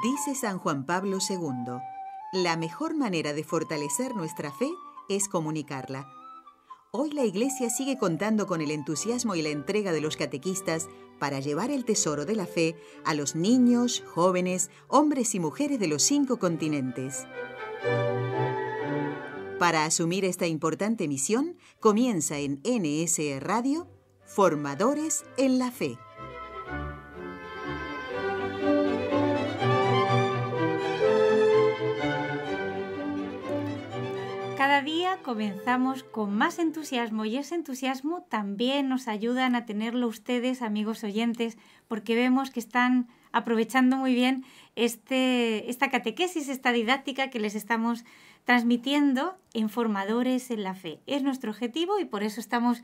Dice San Juan Pablo II, la mejor manera de fortalecer nuestra fe es comunicarla. Hoy la Iglesia sigue contando con el entusiasmo y la entrega de los catequistas para llevar el tesoro de la fe a los niños, jóvenes, hombres y mujeres de los 5 continentes. Para asumir esta importante misión, comienza en NSE Radio, Formadores en la Fe. Cada día comenzamos con más entusiasmo y ese entusiasmo también nos ayudan a tenerlo ustedes, amigos oyentes, porque vemos que están aprovechando muy bien esta catequesis, esta didáctica que les estamos transmitiendo en Formadores en la Fe. Es nuestro objetivo y por eso estamos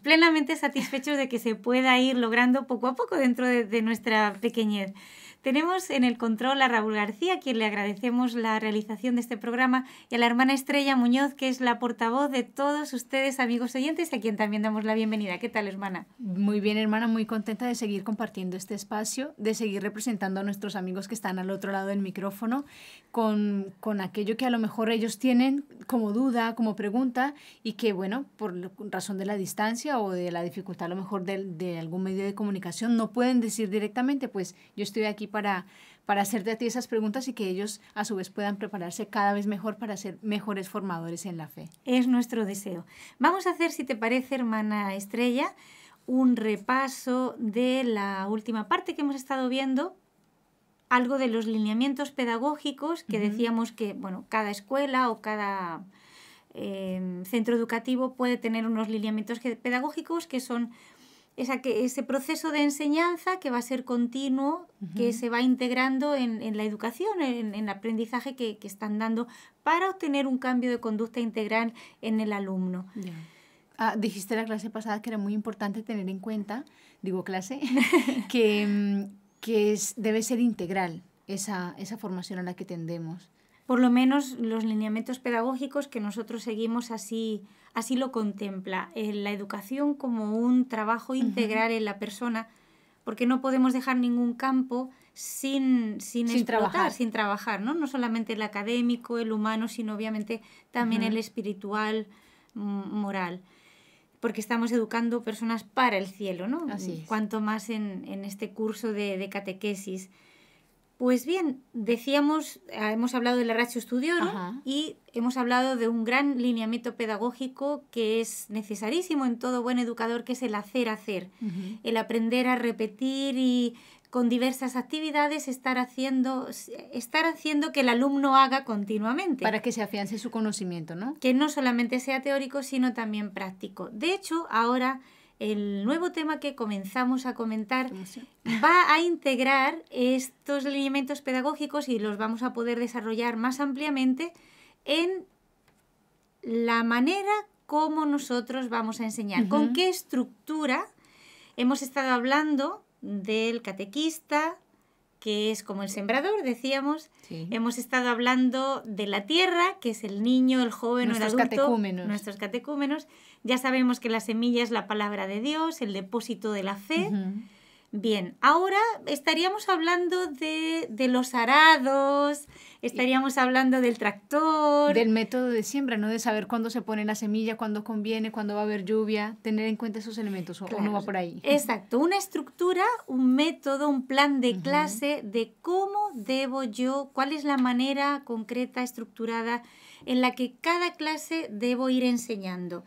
plenamente satisfechos de que se pueda ir logrando poco a poco dentro de nuestra pequeñez. Tenemos en el control a Raúl García, a quien le agradecemos la realización de este programa, y a la hermana Estrella Muñoz, que es la portavoz de todos ustedes, amigos oyentes, a quien también damos la bienvenida. ¿Qué tal, hermana? Muy bien, hermana, muy contenta de seguir compartiendo este espacio, de seguir representando a nuestros amigos que están al otro lado del micrófono con aquello que a lo mejor ellos tienen como duda, como pregunta, y que, bueno, por razón de la distancia o de la dificultad a lo mejor de algún medio de comunicación no pueden decir directamente, pues yo estoy aquí para hacerte a ti esas preguntas y que ellos a su vez puedan prepararse cada vez mejor para ser mejores formadores en la fe. Es nuestro deseo. Vamos a hacer, si te parece, hermana Estrella, un repaso de la última parte que hemos estado viendo, algo de los lineamientos pedagógicos que decíamos que, bueno, cada escuela o cada centro educativo puede tener unos lineamientos pedagógicos que son ese proceso de enseñanza que va a ser continuo, que se va integrando en la educación, en el aprendizaje que están dando para obtener un cambio de conducta integral en el alumno. Yeah. Dijiste la clase pasada que era muy importante tener en cuenta, que debe ser integral esa formación a la que tendemos. Por lo menos los lineamientos pedagógicos que nosotros seguimos así lo contempla. La educación como un trabajo integral en la persona, porque no podemos dejar ningún campo sin trabajar, ¿no? No solamente el académico, el humano, sino obviamente también el espiritual, moral. Porque estamos educando personas para el cielo, ¿no? Así es. Cuanto más en este curso de catequesis. Pues bien, decíamos, hemos hablado de la Ratio Studiorum y hemos hablado de un gran lineamiento pedagógico que es necesarísimo en todo buen educador, que es el hacer. El aprender a repetir y con diversas actividades estar haciendo que el alumno haga continuamente. Para que se afiance su conocimiento, ¿no? Que no solamente sea teórico, sino también práctico. De hecho, ahora el nuevo tema que comenzamos a comentar va a integrar estos lineamientos pedagógicos y los vamos a poder desarrollar más ampliamente en la manera como nosotros vamos a enseñar. ¿Con qué estructura? Hemos estado hablando del catequista, que es como el sembrador, decíamos. Sí. Hemos estado hablando de la tierra, que es el niño, el joven o el adulto. Nuestros catecúmenos. Ya sabemos que la semilla es la palabra de Dios, el depósito de la fe. Bien, ahora estaríamos hablando de los arados, estaríamos hablando del tractor. Del método de siembra, ¿no? De saber cuándo se pone la semilla, cuándo conviene, cuándo va a haber lluvia, tener en cuenta esos elementos, claro. ¿O no va por ahí? Exacto, una estructura, un método, un plan de clase de cómo debo yo, cuál es la manera concreta, estructurada en la que cada clase debo ir enseñando.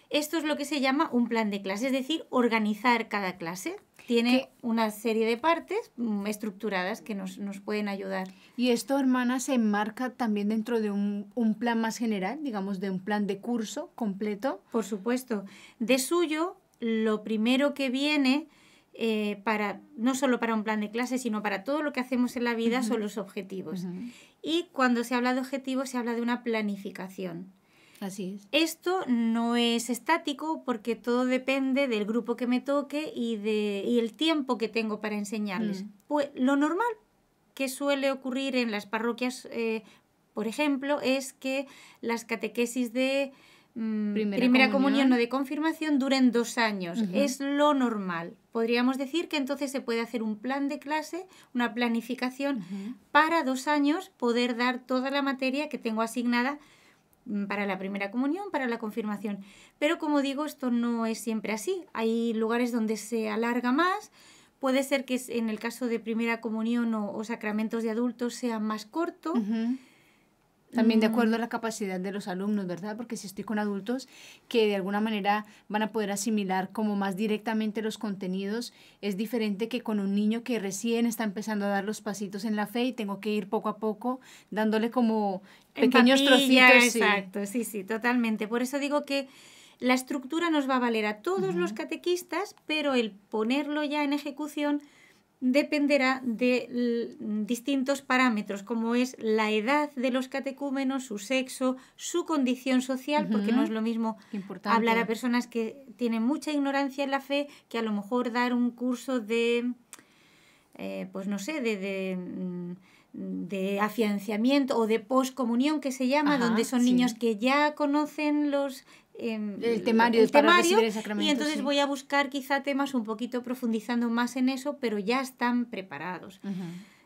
Esto es lo que se llama un plan de clase, es decir, organizar cada clase. Tiene una serie de partes estructuradas que nos pueden ayudar. ¿Y esto, hermana, se enmarca también dentro de un plan más general, digamos, de un plan de curso completo? Por supuesto. De suyo, lo primero que viene, no solo para un plan de clase, sino para todo lo que hacemos en la vida, son los objetivos. Y cuando se habla de objetivos, se habla de una planificación. Así es. Esto no es estático porque todo depende del grupo que me toque y el tiempo que tengo para enseñarles. Pues lo normal que suele ocurrir en las parroquias, por ejemplo, es que las catequesis de primera comunión o de confirmación duren 2 años. Es lo normal. Podríamos decir que entonces se puede hacer un plan de clase, una planificación para 2 años poder dar toda la materia que tengo asignada para la primera comunión, para la confirmación. Pero como digo, esto no es siempre así. Hay lugares donde se alarga más. Puede ser que en el caso de primera comunión o sacramentos de adultos sea más corto. También de acuerdo a la capacidad de los alumnos, ¿verdad? Porque si estoy con adultos que de alguna manera van a poder asimilar como más directamente los contenidos, es diferente que con un niño que recién está empezando a dar los pasitos en la fe y tengo que ir poco a poco dándole como pequeños trocitos. Exacto, sí, totalmente. Por eso digo que la estructura nos va a valer a todos los catequistas, pero el ponerlo ya en ejecución dependerá de distintos parámetros, como es la edad de los catecúmenos, su sexo, su condición social, porque no es lo mismo hablar a personas que tienen mucha ignorancia en la fe que a lo mejor dar un curso de, pues no sé, de afianzamiento o de poscomunión, que se llama, donde son niños que ya conocen el temario para recibir el sacramento, y entonces voy a buscar quizá temas un poquito profundizando más en eso, pero ya están preparados.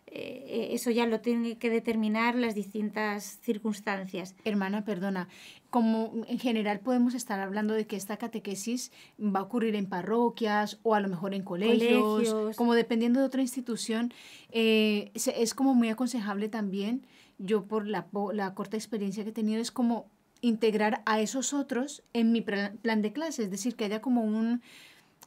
Eso ya lo tienen que determinar las distintas circunstancias. Hermana, perdona, como en general podemos estar hablando de que esta catequesis va a ocurrir en parroquias o a lo mejor en colegios. Como dependiendo de otra institución, es como muy aconsejable también. Yo por la corta experiencia que he tenido es como integrar a esos otros en mi plan de clase, es decir, que haya como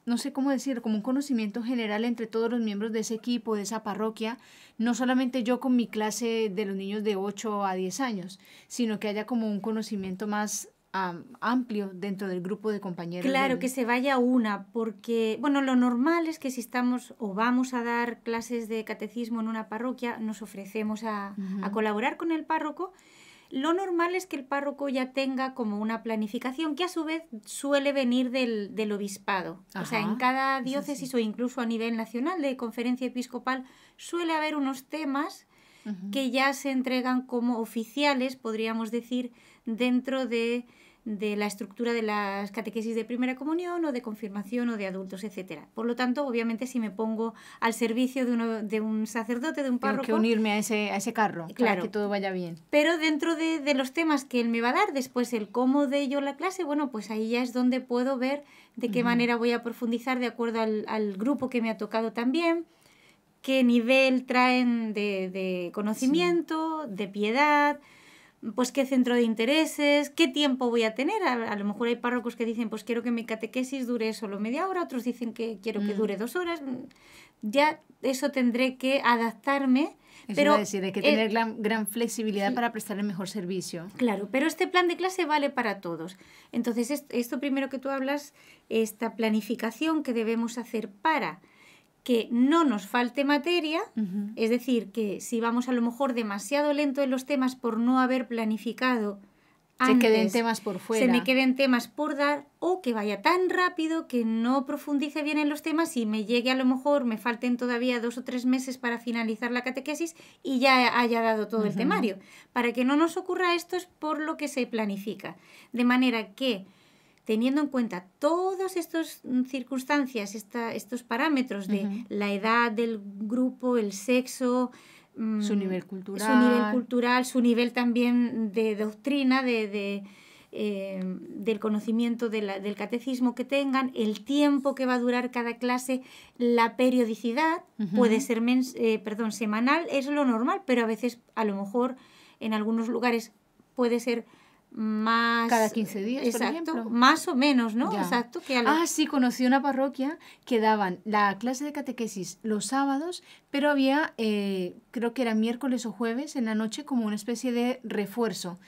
no sé cómo decir, como un conocimiento general entre todos los miembros de ese equipo, de esa parroquia, no solamente yo con mi clase de los niños de 8 a 10 años, sino que haya como un conocimiento más amplio dentro del grupo de compañeros. Claro, que se vaya porque, bueno, lo normal es que si estamos o vamos a dar clases de catecismo en una parroquia, nos ofrecemos a colaborar con el párroco. Lo normal es que el párroco ya tenga como una planificación que a su vez suele venir del obispado. O sea, en cada diócesis o incluso a nivel nacional de conferencia episcopal suele haber unos temas que ya se entregan como oficiales, podríamos decir, dentro de la estructura de las catequesis de primera comunión o de confirmación o de adultos, etcétera. Por lo tanto, obviamente, si me pongo al servicio de un sacerdote, de un párroco... Tengo que unirme a ese carro, claro, para que todo vaya bien. Pero dentro de los temas que él me va a dar, después el cómo de yo la clase, bueno, pues ahí ya es donde puedo ver de qué manera voy a profundizar de acuerdo al grupo que me ha tocado también, qué nivel traen de conocimiento, de piedad, pues qué centro de intereses, qué tiempo voy a tener. A lo mejor hay párrocos que dicen, pues quiero que mi catequesis dure solo media hora, otros dicen que quiero que dure 2 horas. Ya eso tendré que adaptarme. Pero es decir, hay que tener gran flexibilidad para prestar el mejor servicio. Claro, pero este plan de clase vale para todos. Entonces, esto primero que tú hablas, esta planificación que debemos hacer para que no nos falte materia, es decir, que si vamos a lo mejor demasiado lento en los temas por no haber planificado antes, se queden temas por fuera, se me queden temas por dar, o que vaya tan rápido que no profundice bien en los temas y me llegue a lo mejor, me falten todavía 2 o 3 meses para finalizar la catequesis y ya haya dado todo el temario. Para que no nos ocurra esto es por lo que se planifica. De manera que, teniendo en cuenta todas estas circunstancias, estos parámetros de la edad del grupo, el sexo, su nivel cultural, su nivel también de doctrina, del conocimiento del catecismo que tengan, el tiempo que va a durar cada clase, la periodicidad, puede ser semanal, es lo normal, pero a veces, a lo mejor, en algunos lugares puede ser más... Cada 15 días, exacto, por ejemplo. Más o menos, ¿no? Ya. Exacto. Sí, conocí una parroquia que daban la clase de catequesis los sábados, pero había, creo que era miércoles o jueves en la noche, como una especie de refuerzo,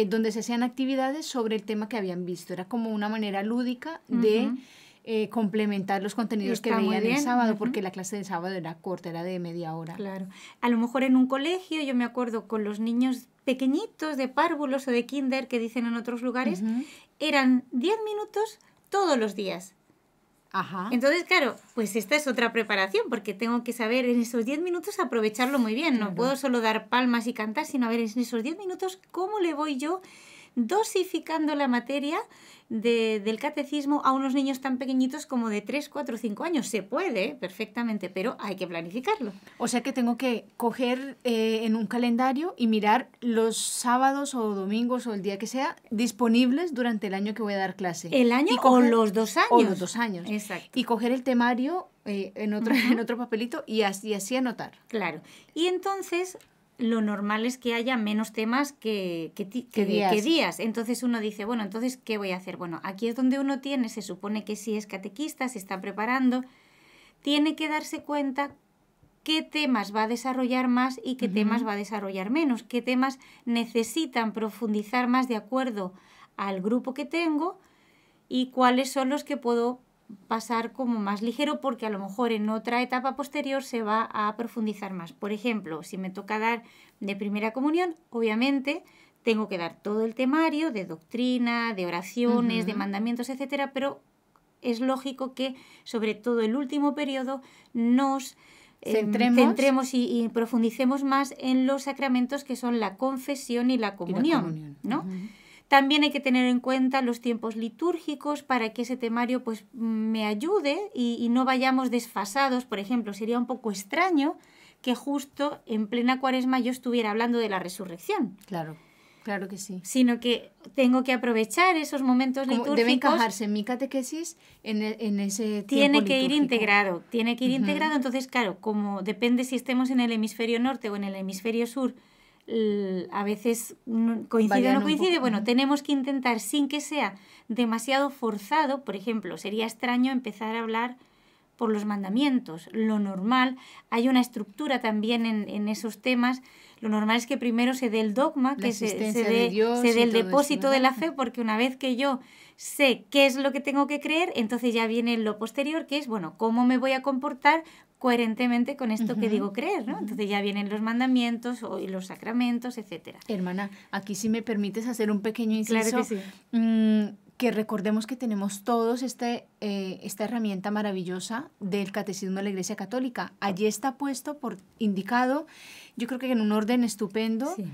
donde se hacían actividades sobre el tema que habían visto. Era como una manera lúdica de complementar los contenidos que veían el sábado, porque la clase del sábado era corta, era de media hora. Claro. A lo mejor en un colegio, yo me acuerdo con los niños pequeñitos de párvulos o de kinder, que dicen en otros lugares, eran 10 minutos todos los días. Entonces, claro, pues esta es otra preparación, porque tengo que saber en esos 10 minutos aprovecharlo muy bien. No puedo solo dar palmas y cantar, sino a ver en esos 10 minutos cómo le voy yo dosificando la materia del catecismo a unos niños tan pequeñitos como de 3, 4, 5 años. Se puede perfectamente, pero hay que planificarlo. O sea que tengo que coger en un calendario y mirar los sábados o domingos o el día que sea disponibles durante el año que voy a dar clase. ¿El año o los 2 años? O los 2 años. Exacto. Y coger el temario en otro papelito y así anotar. Claro. Y entonces lo normal es que haya menos temas que días. Entonces uno dice, bueno, entonces, ¿qué voy a hacer? Bueno, aquí es donde uno tiene, se supone que si es catequista, se está preparando, tiene que darse cuenta qué temas va a desarrollar más y qué temas va a desarrollar menos, qué temas necesitan profundizar más de acuerdo al grupo que tengo y cuáles son los que puedo pasar como más ligero porque a lo mejor en otra etapa posterior se va a profundizar más. Por ejemplo, si me toca dar de primera comunión, obviamente tengo que dar todo el temario de doctrina, de oraciones, de mandamientos, etcétera, pero es lógico que sobre todo el último periodo nos centremos y profundicemos más en los sacramentos que son la confesión y la comunión, ¿no? También hay que tener en cuenta los tiempos litúrgicos para que ese temario pues me ayude y no vayamos desfasados. Por ejemplo, sería un poco extraño que justo en plena Cuaresma yo estuviera hablando de la resurrección. Claro, claro que sí. Sino que tengo que aprovechar esos momentos litúrgicos. Debe encajarse mi catequesis en ese tiempo Tiene que ir litúrgico. Tiene que ir integrado. Entonces, claro, como depende si estemos en el hemisferio norte o en el hemisferio sur, a veces coincide o no coincide, bueno, tenemos que intentar sin que sea demasiado forzado. Por ejemplo, sería extraño empezar a hablar por los mandamientos. Lo normal, hay una estructura también en esos temas. Lo normal es que primero se dé el dogma, que se dé el depósito de la fe, porque una vez que yo sé qué es lo que tengo que creer, entonces ya viene lo posterior, que es, bueno, cómo me voy a comportar coherentemente con esto que digo creer, ¿no? Entonces ya vienen los mandamientos y los sacramentos, etcétera. Hermana, aquí si me permites hacer un pequeño inciso. Claro que sí. Que recordemos que tenemos todos esta herramienta maravillosa del Catecismo de la Iglesia Católica. Allí está puesto, indicado, yo creo que en un orden estupendo, sí.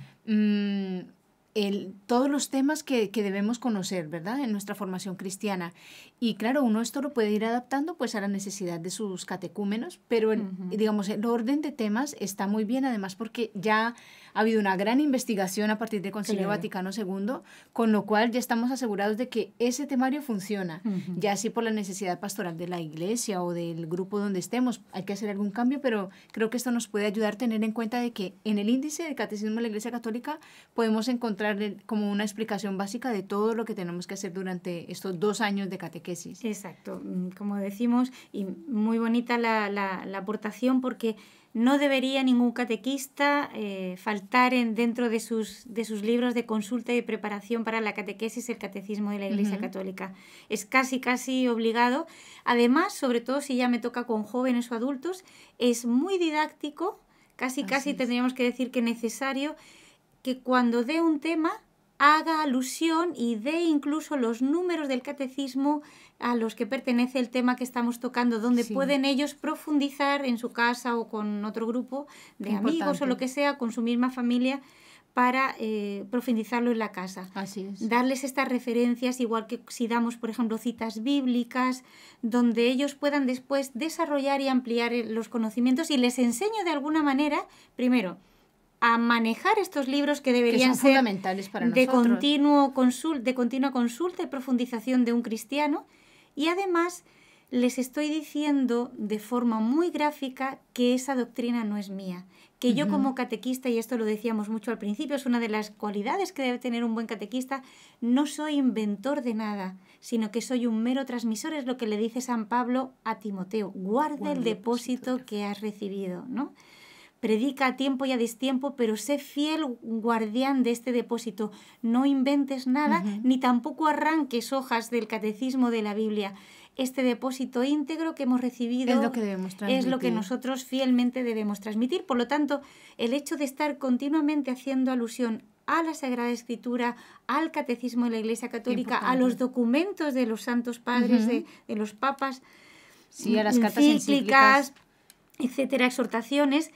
Todos los temas que debemos conocer, ¿verdad?, en nuestra formación cristiana. Y claro, uno esto lo puede ir adaptando pues a la necesidad de sus catecúmenos, pero digamos, el orden de temas está muy bien, además porque ya ha habido una gran investigación a partir del Concilio Vaticano II, con lo cual ya estamos asegurados de que ese temario funciona. Ya si por la necesidad pastoral de la Iglesia o del grupo donde estemos hay que hacer algún cambio, pero creo que esto nos puede ayudar a tener en cuenta de que en el índice del Catecismo de la Iglesia Católica podemos encontrar como una explicación básica de todo lo que tenemos que hacer durante estos 2 años de catequesis. Exacto, como decimos, y muy bonita la aportación, porque no debería ningún catequista faltar dentro de sus libros de consulta y preparación para la catequesis el Catecismo de la Iglesia Católica. Es casi obligado. Además, sobre todo si ya me toca con jóvenes o adultos, es muy didáctico, casi tendríamos que decir que necesario, que cuando dé un tema haga alusión y dé incluso los números del catecismo a los que pertenece el tema que estamos tocando, donde pueden ellos profundizar en su casa o con otro grupo de amigos o lo que sea, con su misma familia, para profundizarlo en la casa. Así es. Darles estas referencias, igual que si damos, por ejemplo, citas bíblicas, donde ellos puedan después desarrollar y ampliar los conocimientos, y les enseño de alguna manera, primero, a manejar estos libros que deberían ser fundamentales para de nosotros. Continua consulta y profundización de un cristiano, y además les estoy diciendo de forma muy gráfica que esa doctrina no es mía, que yo como catequista, y esto lo decíamos mucho al principio, es una de las cualidades que debe tener un buen catequista, no soy inventor de nada, sino que soy un mero transmisor. Es lo que le dice San Pablo a Timoteo: guarda el depósito que has recibido, ¿no? Predica a tiempo y a destiempo, pero sé fiel guardián de este depósito. No inventes nada, ni tampoco arranques hojas del catecismo de la Biblia. Este depósito íntegro que hemos recibido es lo que debemos transmitir. Es lo que nosotros fielmente debemos transmitir. Por lo tanto, el hecho de estar continuamente haciendo alusión a la Sagrada Escritura, al catecismo de la Iglesia Católica, a los documentos de los santos padres, de los papas, a las cartas encíclicas, etcétera, exhortaciones,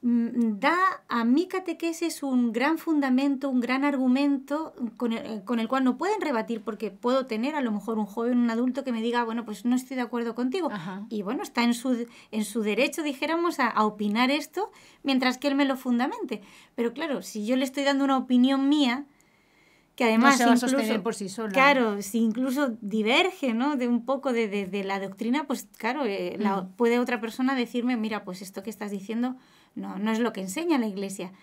da a mi catequesis un gran fundamento, un gran argumento con el cual no pueden rebatir, porque puedo tener a lo mejor un joven, un adulto que me diga, bueno, pues no estoy de acuerdo contigo. Ajá. Y bueno, está en su derecho, dijéramos, a opinar esto, mientras que él me lo fundamente. Pero claro, si yo le estoy dando una opinión mía, que además no se va a incluso, sostener por sí sola. Claro, si incluso diverge, ¿no?, de un poco de la doctrina, pues claro, puede otra persona decirme, mira, pues esto que estás diciendo no es lo que enseña la Iglesia.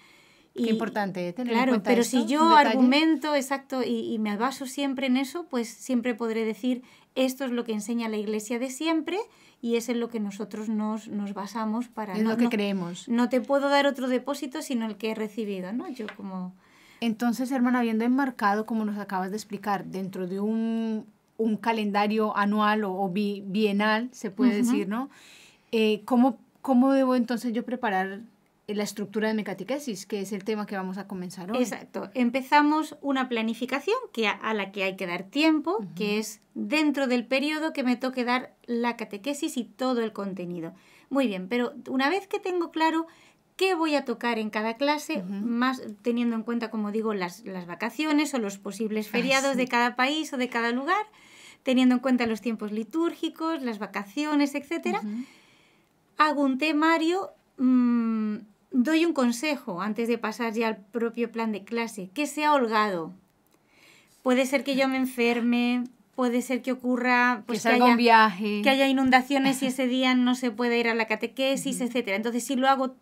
Qué importante tener claro, en cuenta pero esto, si yo un detalle. argumento, exacto, y me baso siempre en eso, pues siempre podré decir, esto es lo que enseña la Iglesia de siempre y es en lo que nosotros nos basamos para... Es lo que creemos. No te puedo dar otro depósito sino el que he recibido, ¿no? Yo como... Entonces, hermana, habiendo enmarcado, como nos acabas de explicar, dentro de un calendario anual o bienal, se puede decir, ¿no? ¿Cómo debo entonces yo preparar la estructura de mi catequesis, que es el tema que vamos a comenzar hoy? Exacto. Empezamos una planificación a la que hay que dar tiempo, que es dentro del periodo que me toque dar la catequesis y todo el contenido. Muy bien, pero una vez que tengo claro qué voy a tocar en cada clase, más teniendo en cuenta, como digo, las vacaciones o los posibles feriados de cada país o de cada lugar, teniendo en cuenta los tiempos litúrgicos, las vacaciones, etcétera, hago un temario, doy un consejo antes de pasar ya al propio plan de clase, que sea holgado. Puede ser que yo me enferme, puede ser que ocurra pues, que salga un viaje, que haya inundaciones y ese día no se puede ir a la catequesis, etcétera. Entonces, si lo hago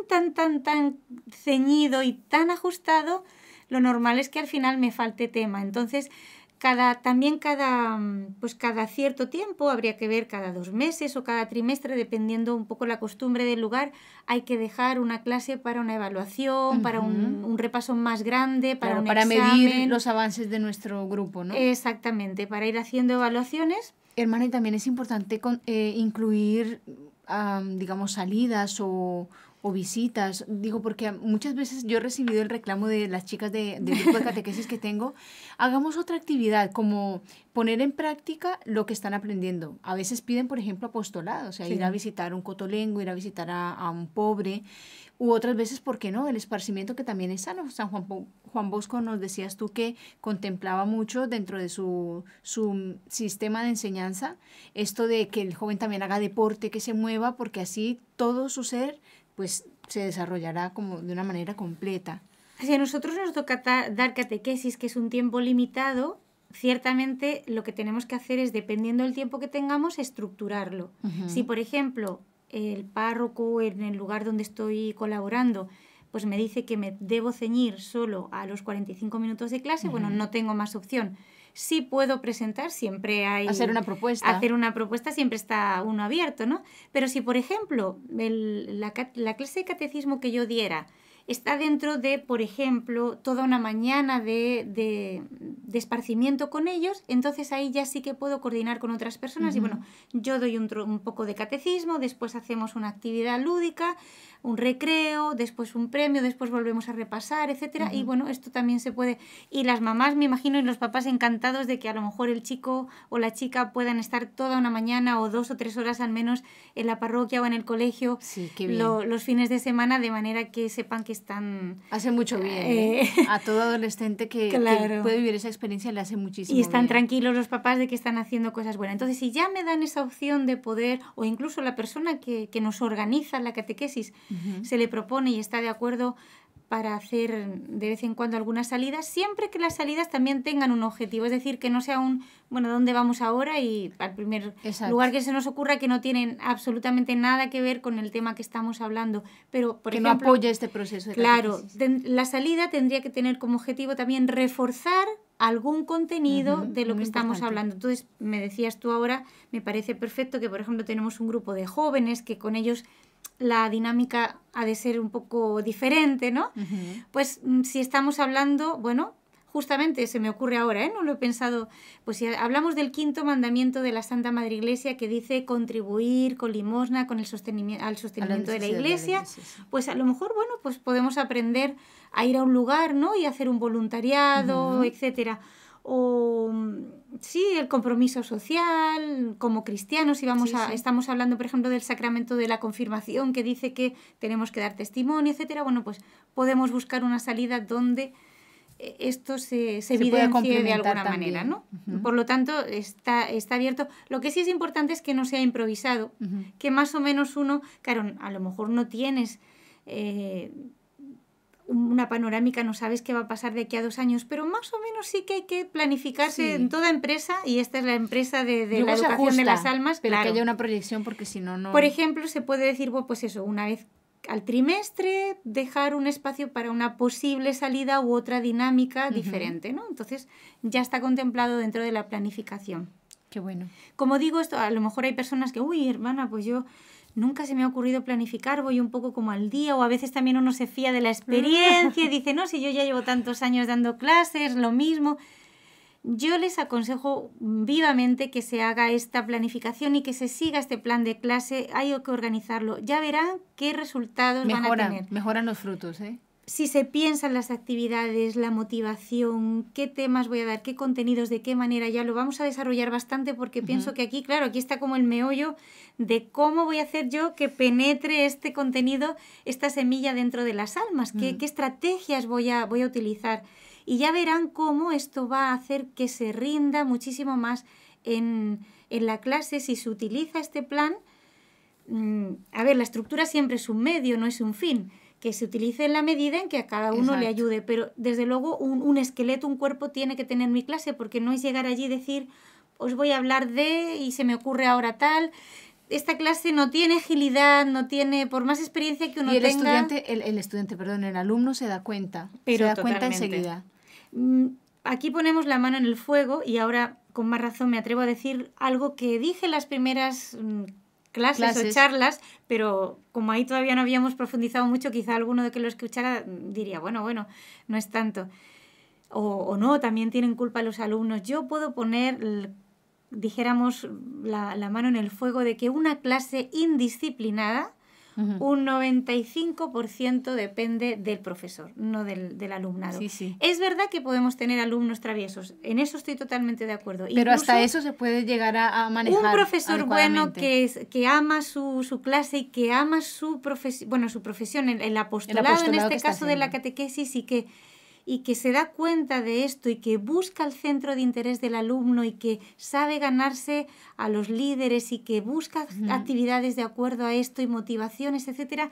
tan ceñido y tan ajustado, lo normal es que al final me falte tema. Entonces, cada cierto tiempo, habría que ver cada 2 meses o cada trimestre, dependiendo un poco la costumbre del lugar, hay que dejar una clase para una evaluación, para un repaso más grande, para un para examen. medir los avances de nuestro grupo, ¿no? Exactamente, para ir haciendo evaluaciones. Hermana, y también es importante incluir, digamos, salidas o visitas, digo, porque muchas veces yo he recibido el reclamo de las chicas del grupo de catequesis que tengo, hagamos otra actividad, como poner en práctica lo que están aprendiendo. A veces piden, por ejemplo, apostolado, o sea, ir a visitar un cotolengo, ir a visitar a un pobre, u otras veces, ¿por qué no?, el esparcimiento, que también es sano. San Juan Bosco, nos decías tú que contemplaba mucho dentro de su sistema de enseñanza esto de que el joven también haga deporte, que se mueva, porque así todo su ser pues se desarrollará como de una manera completa. Si a nosotros nos toca dar catequesis, que es un tiempo limitado, ciertamente lo que tenemos que hacer es, dependiendo del tiempo que tengamos, estructurarlo. Si, por ejemplo, el párroco en el lugar donde estoy colaborando pues me dice que me debo ceñir solo a los 45 minutos de clase, bueno, no tengo más opción. Sí puedo presentar, siempre hay... Hacer una propuesta. Hacer una propuesta, siempre está uno abierto, ¿no? Pero si, por ejemplo, la clase de catecismo que yo diera está dentro de, por ejemplo, toda una mañana de esparcimiento con ellos, entonces ahí ya sí que puedo coordinar con otras personas y bueno, yo doy un poco de catecismo, después hacemos una actividad lúdica, un recreo, después un premio, después volvemos a repasar, etcétera, y bueno, esto también se puede, y las mamás, me imagino, y los papás encantados de que a lo mejor el chico o la chica puedan estar toda una mañana o 2 o 3 horas al menos en la parroquia o en el colegio, sí, qué bien. Los fines de semana, de manera que sepan que están... Hace mucho bien, a todo adolescente que puede vivir esa experiencia le hace muchísimo y están bien. Tranquilos los papás de que están haciendo cosas buenas. Entonces, si ya me dan esa opción de poder, o incluso la persona que nos organiza la catequesis se le propone y está de acuerdo para hacer de vez en cuando algunas salidas, siempre que las salidas también tengan un objetivo, es decir, que no sea ¿dónde vamos ahora? Y al primer lugar que se nos ocurra, que no tienen absolutamente nada que ver con el tema que estamos hablando. Pero, por ejemplo, no apoya este proceso de catequesis. Claro, la salida tendría que tener como objetivo también reforzar algún contenido de lo que estamos hablando. Entonces, me decías tú ahora, me parece perfecto que, por ejemplo, tenemos un grupo de jóvenes que con ellos la dinámica ha de ser un poco diferente, ¿no? Pues si estamos hablando, justamente se me ocurre ahora, no lo he pensado, pues si hablamos del 5.º mandamiento de la Santa Madre Iglesia, que dice contribuir con limosna al sostenimiento de la Iglesia, pues a lo mejor, pues podemos aprender a ir a un lugar, ¿no? Y hacer un voluntariado, etcétera. o sí, el compromiso social como cristianos, si vamos estamos hablando, por ejemplo, del sacramento de la confirmación, que dice que tenemos que dar testimonio, etcétera. Bueno, pues podemos buscar una salida donde esto se evidencie de alguna manera, ¿no? Por lo tanto, está abierto. Lo que sí es importante es que no sea improvisado, que más o menos uno, claro, a lo mejor no tienes una panorámica, no sabes qué va a pasar de aquí a 2 años, pero más o menos sí que hay que planificarse en toda empresa, y esta es la empresa de la educación de las almas. Pero que haya una proyección, porque si no, no... Por ejemplo, se puede decir, bueno, pues eso, una vez al trimestre dejar un espacio para una posible salida u otra dinámica diferente, ¿no? Entonces ya está contemplado dentro de la planificación. Qué bueno. Como digo, esto a lo mejor hay personas que, uy, hermana, pues yo nunca se me ha ocurrido planificar, voy un poco como al día, o a veces también uno se fía de la experiencia y dice, no, si yo ya llevo tantos años dando clases, lo mismo. Yo les aconsejo vivamente que se haga esta planificación y que se siga este plan de clase. Hay que organizarlo. Ya verán qué resultados van a tener. Mejoran los frutos, ¿eh? Si se piensan las actividades, la motivación, qué temas voy a dar, qué contenidos, de qué manera, ya lo vamos a desarrollar bastante, porque pienso que aquí, claro, aquí está como el meollo de cómo voy a hacer yo que penetre este contenido, esta semilla dentro de las almas, qué estrategias voy a utilizar. Y ya verán cómo esto va a hacer que se rinda muchísimo más en la clase si se utiliza este plan. A ver, la estructura siempre es un medio, no es un fin. Que se utilice en la medida en que a cada uno le ayude. Pero desde luego un esqueleto, un cuerpo tiene que tener mi clase, porque no es llegar allí y decir, os voy a hablar de y se me ocurre ahora tal. Esta clase no tiene agilidad, no tiene, por más experiencia que uno tenga... El alumno se da cuenta. Pero se da cuenta enseguida. Aquí ponemos la mano en el fuego, y ahora con más razón me atrevo a decir algo que dije en las primeras clases o charlas, pero como ahí todavía no habíamos profundizado mucho, quizá alguno de que lo escuchara diría, bueno, no es tanto. O no, también tienen culpa los alumnos. Yo puedo poner, dijéramos, la mano en el fuego de que una clase indisciplinada, un 95% depende del profesor, no del alumnado. Sí. Es verdad que podemos tener alumnos traviesos, en eso estoy totalmente de acuerdo. Pero incluso hasta eso se puede llegar a manejar. Un profesor bueno que ama su clase y que ama su profesión, el apostolado en este caso de la catequesis, y que se da cuenta de esto y que busca el centro de interés del alumno y que sabe ganarse a los líderes y que busca actividades de acuerdo a esto y motivaciones, etcétera,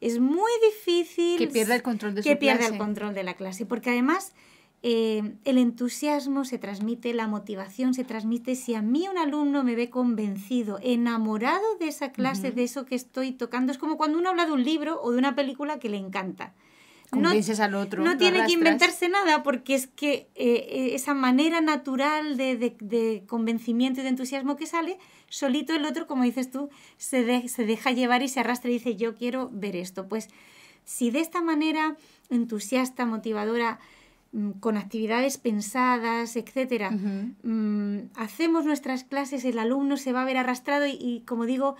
es muy difícil que pierda el control de el control de la clase, porque además el entusiasmo se transmite, la motivación se transmite si a mí un alumno me ve convencido, enamorado de esa clase, de eso que estoy tocando. Es como cuando uno habla de un libro o de una película que le encanta. Convences al otro, no tiene que inventarse nada, porque es que esa manera natural de convencimiento y de entusiasmo que sale, solito el otro, como dices tú, se deja llevar y se arrastra y dice, yo quiero ver esto. Pues si de esta manera entusiasta, motivadora, con actividades pensadas, etcétera, hacemos nuestras clases, el alumno se va a ver arrastrado y como digo,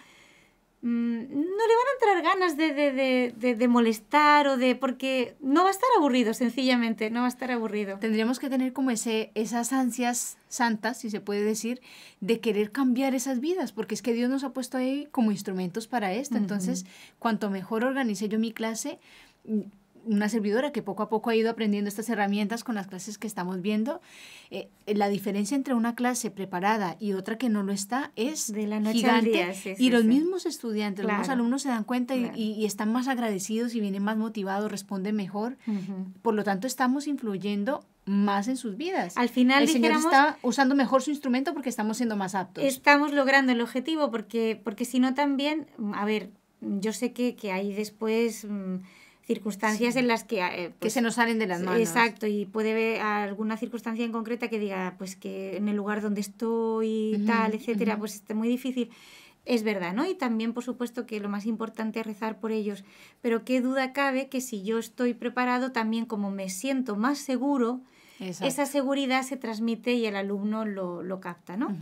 no le van a entrar ganas de molestar porque no va a estar aburrido, sencillamente, no va a estar aburrido. Tendríamos que tener como esas ansias santas, si se puede decir, de querer cambiar esas vidas, porque es que Dios nos ha puesto ahí como instrumentos para esto. Entonces, cuanto mejor organice yo mi clase, una servidora que poco a poco ha ido aprendiendo estas herramientas con las clases que estamos viendo, la diferencia entre una clase preparada y otra que no lo está es de la noche gigante. Al día, sí, los mismos estudiantes, claro, los mismos alumnos se dan cuenta y están más agradecidos y vienen más motivados, responden mejor. Por lo tanto, estamos influyendo más en sus vidas. Al final, el Señor está usando mejor su instrumento porque estamos siendo más aptos. Estamos logrando el objetivo, porque si no también, a ver, yo sé que hay después circunstancias en las que que se nos salen de las manos. Exacto, y puede haber alguna circunstancia en concreta que diga, pues que en el lugar donde estoy, tal, etcétera, pues es muy difícil. Es verdad, ¿no? Y también, por supuesto, que lo más importante es rezar por ellos. Pero qué duda cabe que si yo estoy preparado, también como me siento más seguro, esa seguridad se transmite y el alumno lo capta, ¿no?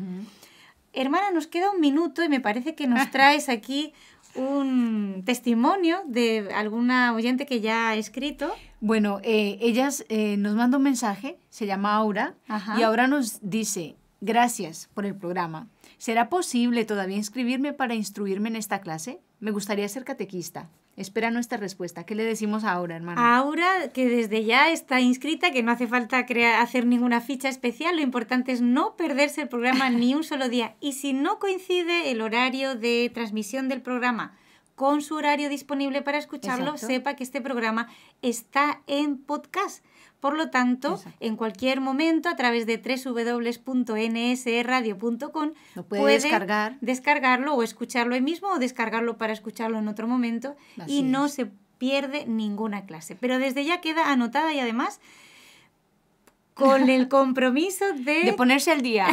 Hermana, nos queda un minuto y me parece que nos traes aquí un testimonio de alguna oyente que ya ha escrito. Bueno, ellas nos manda un mensaje, se llama Aura, Ajá. y Aura nos dice: gracias por el programa. ¿Será posible todavía inscribirme para instruirme en esta clase? Me gustaría ser catequista. Espera nuestra respuesta. ¿Qué le decimos a Aura, hermano? A Aura, que desde ya está inscrita, que no hace falta hacer ninguna ficha especial. Lo importante es no perderse el programa ni un solo día. Y si no coincide el horario de transmisión del programa con su horario disponible para escucharlo, Exacto. sepa que este programa está en podcast. Por lo tanto, Exacto. en cualquier momento, a través de www.nsradio.com, Lo puede descargarlo o escucharlo ahí mismo o descargarlo para escucharlo en otro momento. Así Y no es. se pierde ninguna clase. Pero desde ya queda anotada y además con el compromiso De ponerse al día.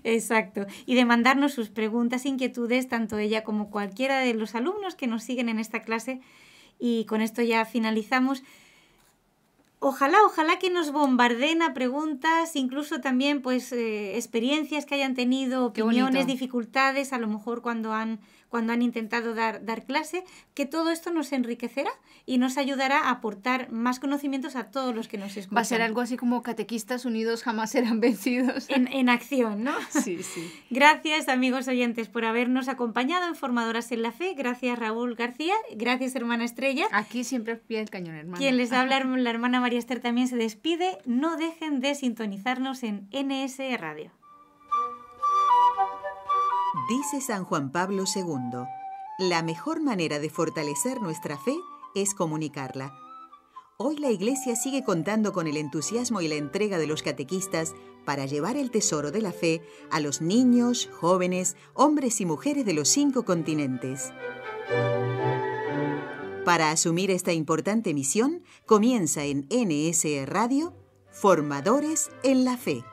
Exacto. Y de mandarnos sus preguntas, inquietudes, tanto ella como cualquiera de los alumnos que nos siguen en esta clase. Y con esto ya finalizamos. Ojalá que nos bombardeen a preguntas, incluso también pues experiencias que hayan tenido, Qué opiniones, bonito. dificultades, a lo mejor cuando han intentado dar clase, que todo esto nos enriquecerá y nos ayudará a aportar más conocimientos a todos los que nos escuchan. Va a ser algo así como catequistas unidos jamás serán vencidos. En acción, ¿no? Sí, sí. Gracias, amigos oyentes, por habernos acompañado en Formadoras en la Fe. Gracias, Raúl García. Gracias, hermana Estrella. Aquí siempre al pie del cañón, hermano. Quien les habla, la hermana María Esther, también se despide. No dejen de sintonizarnos en NS Radio. Dice San Juan Pablo II, la mejor manera de fortalecer nuestra fe es comunicarla. Hoy la Iglesia sigue contando con el entusiasmo y la entrega de los catequistas para llevar el tesoro de la fe a los niños, jóvenes, hombres y mujeres de los 5 continentes. Para asumir esta importante misión, comienza en NS Radio, Formadores en la Fe.